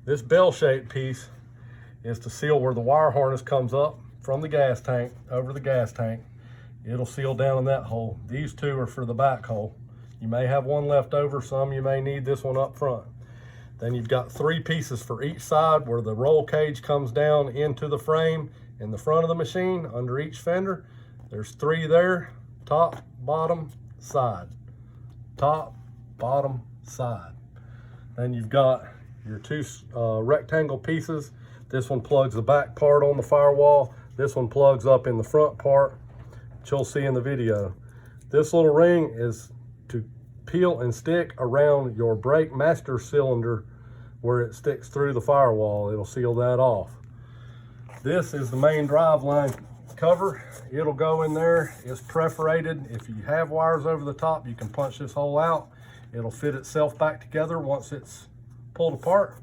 This bell-shaped piece is to seal where the wire harness comes up from the gas tank over the gas tank. It'll seal down in that hole. These two are for the back hole. You may have one left over, some you may need this one up front. Then you've got 3 pieces for each side where the roll cage comes down into the frame in the front of the machine under each fender. There's 3 there, top, bottom, side. Top, bottom, side. Then you've got your 2 rectangle pieces. This one plugs the back part on the firewall. This one plugs up in the front part, which you'll see in the video. This little ring is to peel and stick around your brake master cylinder where it sticks through the firewall. It'll seal that off. This is the main drive line cover. It'll go in there. It's perforated. If you have wires over the top, you can punch this hole out. It'll fit itself back together once it's pulled apart.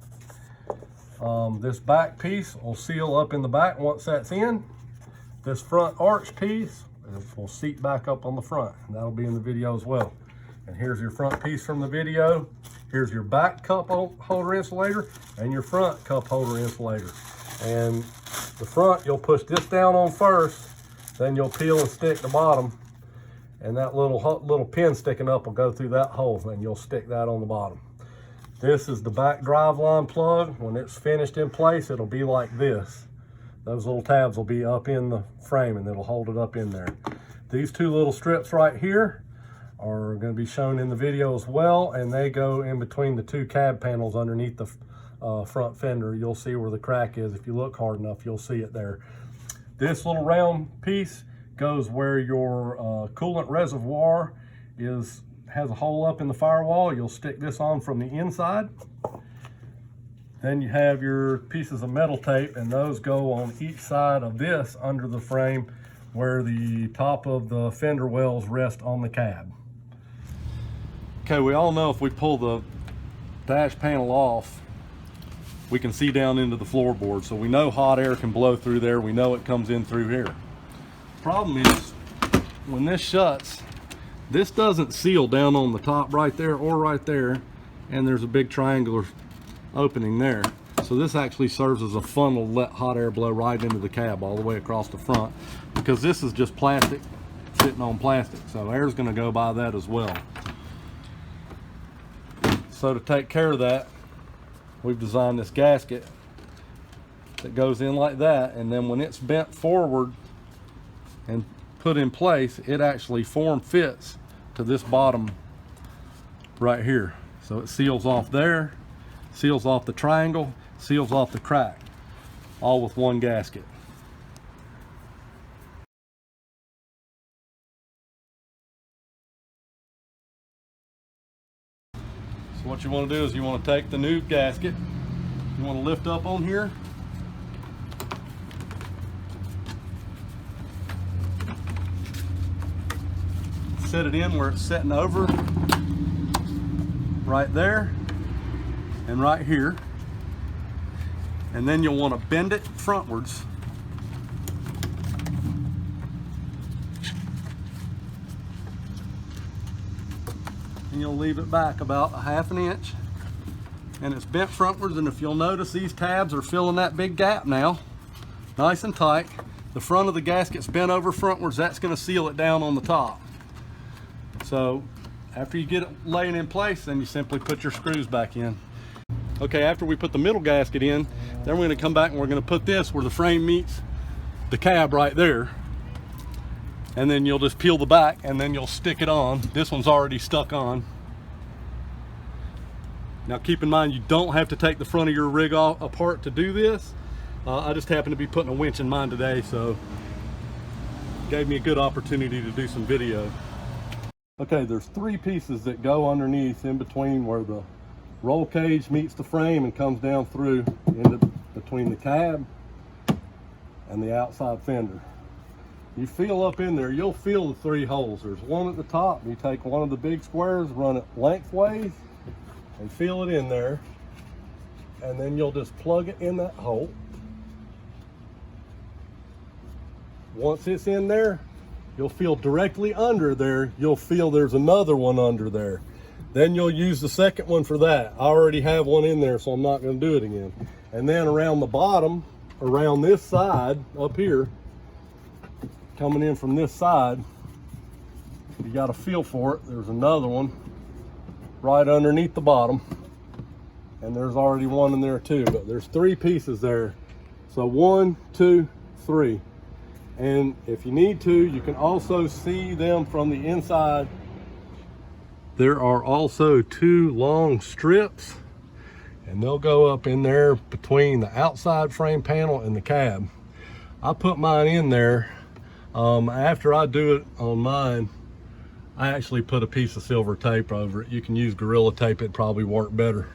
This back piece will seal up in the back once that's in. This front arch piece will seat back up on the front, and that'll be in the video as well. And here's your front piece from the video. Here's your back cup holder insulator and your front cup holder insulator. And the front, you'll push this down on first, then you'll peel and stick the bottom, and that little pin sticking up will go through that hole, and you'll stick that on the bottom. This is the back drive line plug. When it's finished in place, it'll be like this. Those little tabs will be up in the frame and it'll hold it up in there. These 2 little strips right here are going to be shown in the video as well, and they go in between the 2 cab panels underneath the front fender. You'll see where the crack is. If you look hard enough, you'll see it there. This little round piece goes where your coolant reservoir has a hole up in the firewall. You'll stick this on from the inside. Then you have your pieces of metal tape, and those go on each side of this under the frame where the top of the fender wells rest on the cab. Okay, we all know if we pull the dash panel off, we can see down into the floorboard. So we know hot air can blow through there. We know it comes in through here. Problem is, when this shuts, this doesn't seal down on the top right there or right there, and there's a big triangular opening there. So this actually serves as a funnel to let hot air blow right into the cab all the way across the front, because this is just plastic sitting on plastic, so air's going to go by that as well. So to take care of that, we've designed this gasket that goes in like that, and then when it's bent forward and put in place, it actually form fits to this bottom right here. So it seals off there, seals off the triangle, seals off the crack, all with one gasket. So what you want to do is you want to take the new gasket, you want to lift up on here, set it in where it's setting over, right there and right here, and then you'll want to bend it frontwards and you'll leave it back about a ½ an inch, and it's bent frontwards. And if you'll notice, these tabs are filling that big gap now nice and tight. The front of the gasket's bent over frontwards. That's going to seal it down on the top. So after you get it laying in place, then you simply put your screws back in. Okay, after we put the middle gasket in, then we're going to come back and we're going to put this where the frame meets the cab right there. And then you'll just peel the back and then you'll stick it on. This one's already stuck on. Now keep in mind, you don't have to take the front of your rig apart to do this. I just happened to be putting a winch in mine today, so it gave me a good opportunity to do some video. Okay, there's 3 pieces that go underneath in between where the roll cage meets the frame and comes down through between the cab and the outside fender. You feel up in there, you'll feel the 3 holes. There's one at the top. You take one of the big squares, run it lengthways, and feel it in there. And then you'll just plug it in that hole. Once it's in there, you'll feel directly under there, you'll feel there's another one under there. Then you'll use the second one for that. I already have one in there, so I'm not going to do it again. And then around the bottom, around this side up here, coming in from this side, you got a feel for it. There's another one right underneath the bottom, and there's already one in there too, but there's 3 pieces there. So 1, 2, 3. And if you need to, you can also see them from the inside. There are also 2 long strips, and they'll go up in there between the outside frame panel and the cab. I put mine in there. After I do it on mine, I actually put a piece of silver tape over it. You can use Gorilla Tape, it probably work better.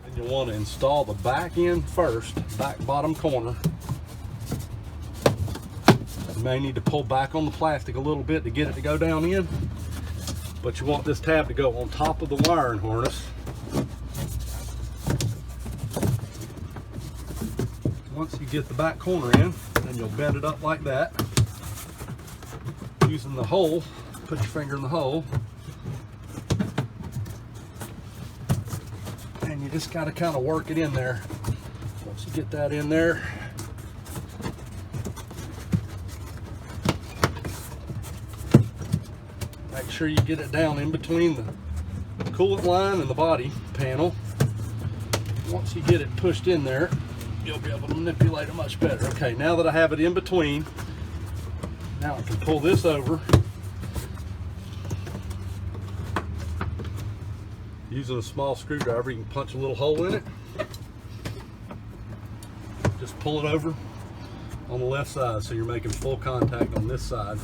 And you'll want to install the back end first, back bottom corner. You may need to pull back on the plastic a little bit to get it to go down in, but you want this tab to go on top of the wiring harness. Once you get the back corner in, then you'll bend it up like that. Using the hole, put your finger in the hole, and you just got to kind of work it in there. Once you get that in there, make sure you get it down in between the coolant line and the body panel. Once you get it pushed in there, you'll be able to manipulate it much better. Okay, now that I have it in between, now I can pull this over. Using a small screwdriver, you can punch a little hole in it. Just pull it over on the left side so you're making full contact on this side.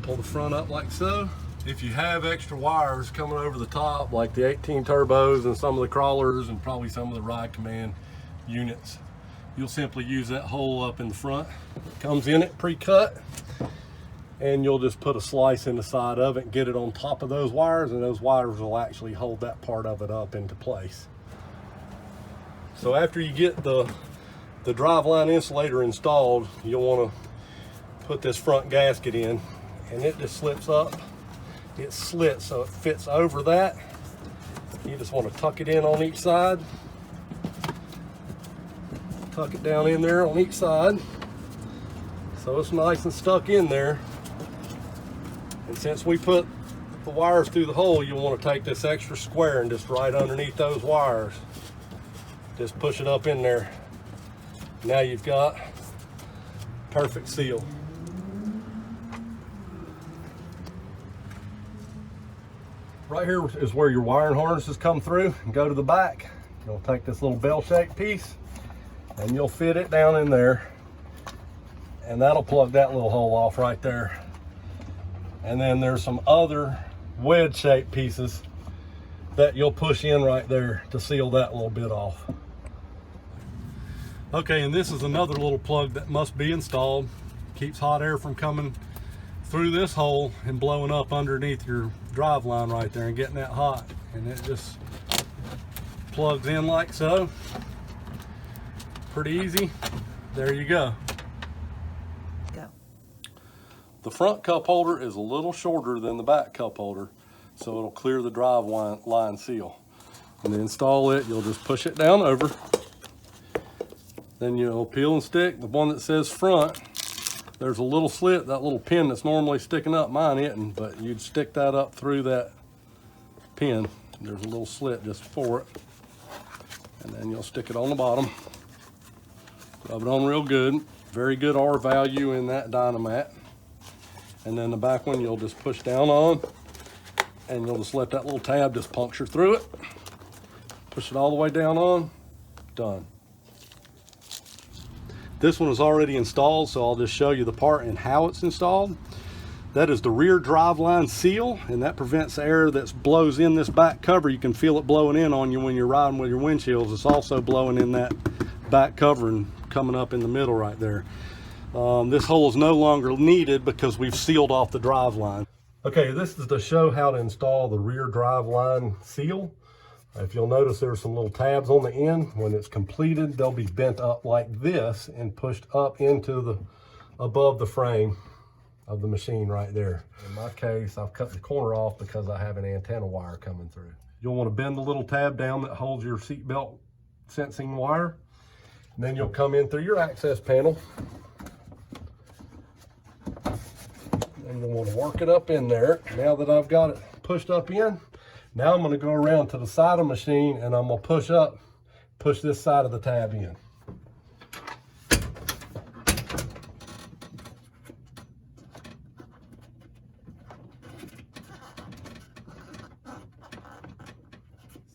Pull the front up like so. If you have extra wires coming over the top, like the 18 turbos and some of the crawlers and probably some of the ride command units, you'll simply use that hole up in the front. It comes in it pre-cut, and you'll just put a slice in the side of it and get it on top of those wires, and those wires will actually hold that part of it up into place. So after you get the driveline insulator installed, you'll want to put this front gasket in, and it just slips up. It slits so it fits over that. You just want to tuck it in on each side. Tuck it down in there on each side so it's nice and stuck in there. And since we put the wires through the hole, you'll want to take this extra square and just right underneath those wires, just push it up in there. Now you've got perfect seal. Right here is where your wiring harnesses come through and go to the back. You'll take this little bell-shaped piece and you'll fit it down in there, and that'll plug that little hole off right there. And then there's some other wedge-shaped pieces that you'll push in right there to seal that little bit off. Okay, and this is another little plug that must be installed. Keeps hot air from coming through this hole and blowing up underneath your drive line right there and getting that hot. And it just plugs in like so. Pretty easy. There you go. The front cup holder is a little shorter than the back cup holder, so it'll clear the drive line seal. And to install it, you'll just push it down over. Then you'll peel and stick the one that says front. There's a little slit, that little pin that's normally sticking up, mine isn't, but you'd stick that up through that pin. There's a little slit just for it. And then you'll stick it on the bottom. Rub it on real good. Very good R value in that Dynamat. And then the back one you'll just push down on, and you'll just let that little tab just puncture through it. Push it all the way down on, done. This one is already installed, so I'll just show you the part and how it's installed. That is the rear driveline seal, and that prevents air that blows in this back cover. You can feel it blowing in on you when you're riding with your windshields. It's also blowing in that back cover and coming up in the middle right there. This hole is no longer needed because we've sealed off the driveline. Okay, this is to show how to install the rear driveline seal. If you'll notice, there's some little tabs on the end. When it's completed, they'll be bent up like this and pushed up into the above the frame of the machine right there. In my case, I've cut the corner off because I have an antenna wire coming through. You'll want to bend the little tab down that holds your seatbelt sensing wire. And then you'll come in through your access panel. And you'll want to work it up in there. Now that I've got it pushed up in, now I'm going to go around to the side of the machine and I'm going to push this side of the tab in.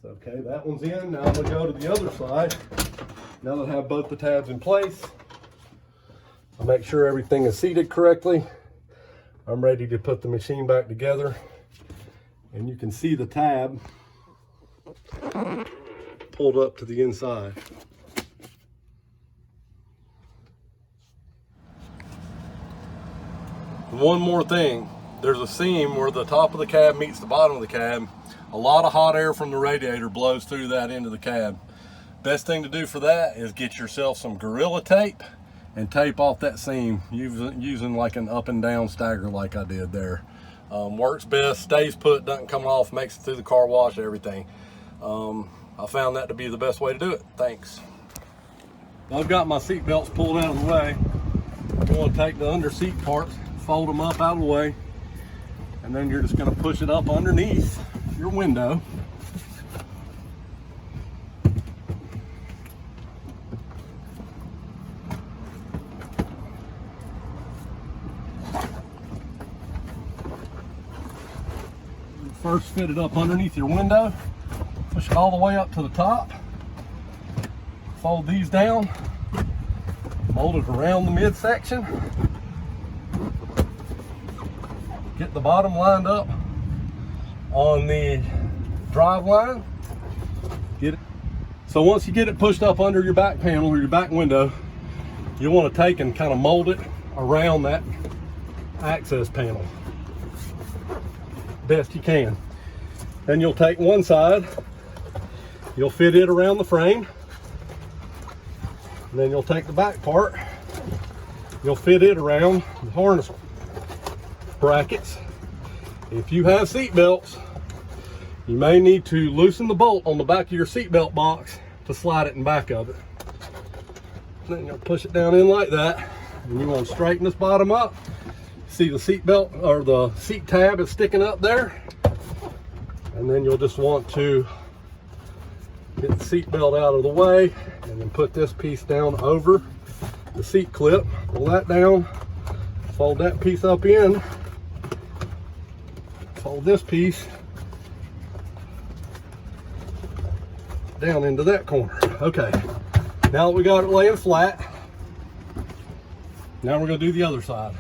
Okay, that one's in. Now I'm going to go to the other side. Now that I have both the tabs in place, I'll make sure everything is seated correctly. I'm ready to put the machine back together. And you can see the tab pulled up to the inside. One more thing, there's a seam where the top of the cab meets the bottom of the cab. A lot of hot air from the radiator blows through that into the cab. Best thing to do for that is get yourself some Gorilla tape and tape off that seam using like an up and down stagger like I did there. Works best, stays put, doesn't come off, makes it through the car wash, everything. I found that to be the best way to do it. Thanks. I've got my seat belts pulled out of the way. You want to take the under seat parts, fold them up out of the way, and then you're just going to push it up underneath your window. First fit it up underneath your window, push it all the way up to the top, fold these down, mold it around the midsection, get the bottom lined up on the drive line. Get it. So once you get it pushed up under your back panel or your back window, you'll want to take and kind of mold it around that access panel best you can. Then you'll take one side, you'll fit it around the frame, and then you'll take the back part, you'll fit it around the harness brackets. If you have seat belts, you may need to loosen the bolt on the back of your seat belt box to slide it in back of it. Then you'll push it down in like that, and you want to straighten this bottom up. See the seat belt or the seat tab is sticking up there, and then you'll just want to get the seat belt out of the way and then put this piece down over the seat clip, pull that down, fold that piece up in, fold this piece down into that corner. Okay, now that we got it laying flat, now we're going to do the other side.